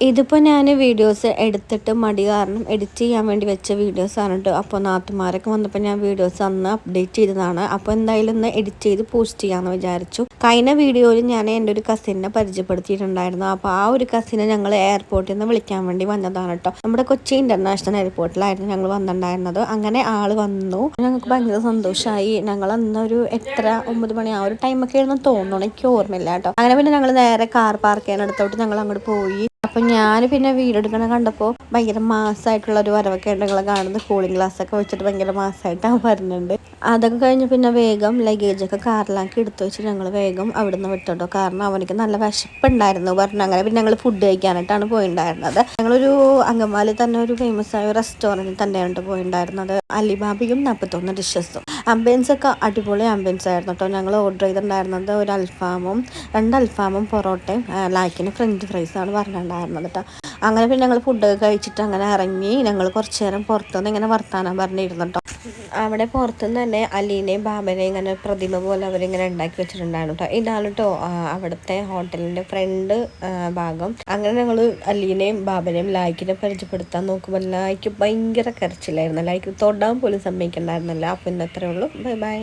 ഇതിപ്പോൾ ഞാൻ വീഡിയോസ് എടുത്തിട്ട് മടി കാരണം എഡിറ്റ് ചെയ്യാൻ വേണ്ടി വെച്ച വീഡിയോസാണ് കേട്ടോ. അപ്പോൾ നാത്തുമാരൊക്കെ വന്നപ്പോൾ ഞാൻ വീഡിയോസ് അന്ന് അപ്ഡേറ്റ് ചെയ്തതാണ്. അപ്പോൾ എന്തായാലും ഒന്ന് എഡിറ്റ് ചെയ്ത് പോസ്റ്റ് ചെയ്യാമെന്ന് വിചാരിച്ചു. കഴിഞ്ഞ വീഡിയോയിൽ ഞാൻ എൻ്റെ ഒരു കസിനെ പരിചയപ്പെടുത്തിയിട്ടുണ്ടായിരുന്നു. അപ്പോൾ ആ ഒരു കസിനെ ഞങ്ങൾ എയർപോർട്ടിൽ നിന്ന് വിളിക്കാൻ വേണ്ടി വന്നതാണ് കേട്ടോ. നമ്മുടെ കൊച്ചി ഇൻ്റർനാഷണൽ എയർപോർട്ടിലായിരുന്നു ഞങ്ങൾ വന്നിട്ടുണ്ടായിരുന്നത്. അങ്ങനെ ആൾ വന്നു, ഞങ്ങൾക്ക് ഭയങ്കര സന്തോഷമായി. ഞങ്ങൾ അന്നൊരു 9 മണി ആ ഒരു ടൈമൊക്കെ ആയിരുന്നു തോന്നുന്നു, എനിക്ക് ഓർമ്മയില്ല കേട്ടോ. അങ്ങനെ പിന്നെ ഞങ്ങൾ നേരെ കാർ പാർക്ക് ചെയ്യാനെടുത്തോട്ട് ഞങ്ങൾ അങ്ങോട്ട് പോയി. അപ്പം ഞാൻ പിന്നെ വീടെടുക്കണ കണ്ടപ്പോൾ ഭയങ്കര മാസമായിട്ടുള്ള ഒരു വരവൊക്കെ ഉണ്ട്. നിങ്ങൾ കാണുന്നത് കൂളിംഗ് ഗ്ലാസ് ഒക്കെ വെച്ചിട്ട് ഭയങ്കര മാസമായിട്ടാണ് വരുന്നുണ്ട്. അതൊക്കെ കഴിഞ്ഞ് പിന്നെ വേഗം ലഗേജൊക്കെ കാറിലാക്കി എടുത്തു വെച്ച് ഞങ്ങൾ വേഗം അവിടെ നിന്ന് വിട്ടോ. കാരണം അവനക്ക് നല്ല വിശപ്പുണ്ടായിരുന്നു പറഞ്ഞു. അങ്ങനെ പിന്നെ ഞങ്ങൾ ഫുഡ് കഴിക്കാനായിട്ടാണ് പോയിട്ടുണ്ടായിരുന്നത്. ഞങ്ങളൊരു അങ്കമാലി തന്നെ ഒരു ഫേമസ് ആയ റെസ്റ്റോറൻറ്റിൽ തന്നെയാണ് പോയിട്ടുണ്ടായിരുന്നത്. അലിബാബയും 41 ഡിഷസും. ആംബിയൻസ് ഒക്കെ അടിപൊളി ആംബിയൻസ് ആയിരുന്നു കേട്ടോ. ഞങ്ങൾ ഓർഡർ ചെയ്തിട്ടുണ്ടായിരുന്നത് ഒരു അൽഫാമും 2 അൽഫാമും പൊറോട്ടയും ലാക്കിന് ഫ്രഞ്ച് ഫ്രൈസാണ് പറഞ്ഞിട്ടുണ്ടായിരുന്നത് കേട്ടോ. അങ്ങനെ പിന്നെ ഞങ്ങൾ ഫുഡൊക്കെ കഴിച്ചിട്ട് അങ്ങനെ ഇറങ്ങി. ഞങ്ങൾ കുറച്ച് നേരം പുറത്തുനിന്ന് ഇങ്ങനെ വർത്താനം പറഞ്ഞിരുന്നു കേട്ടോ. അവിടെ പുറത്തുനിന്ന് തന്നെ അലീനെയും ബാബനെയും ഇങ്ങനെ പ്രതിമ പോലെ അവരിങ്ങനെ ഉണ്ടാക്കി വെച്ചിട്ടുണ്ടായിരുന്നു കേട്ടോ. ഇതാണ് കേട്ടോ അവിടുത്തെ ഹോട്ടലിൻ്റെ ഫ്രണ്ട് ഭാഗം. അങ്ങനെ ഞങ്ങൾ അലീനെയും ബാബനെയും ലായിക്കിനെ പരിചയപ്പെടുത്താൻ നോക്കുമ്പോൾ ലായിക്ക് ഭയങ്കര കരച്ചിലായിരുന്നു. ലായിക്ക് തൊടാൻ പോലും സമ്മതിക്കണ്ടായിരുന്നില്ല. അപ്പോൾ ഇന്നത്രേ ഉള്ളൂ. Bye bye.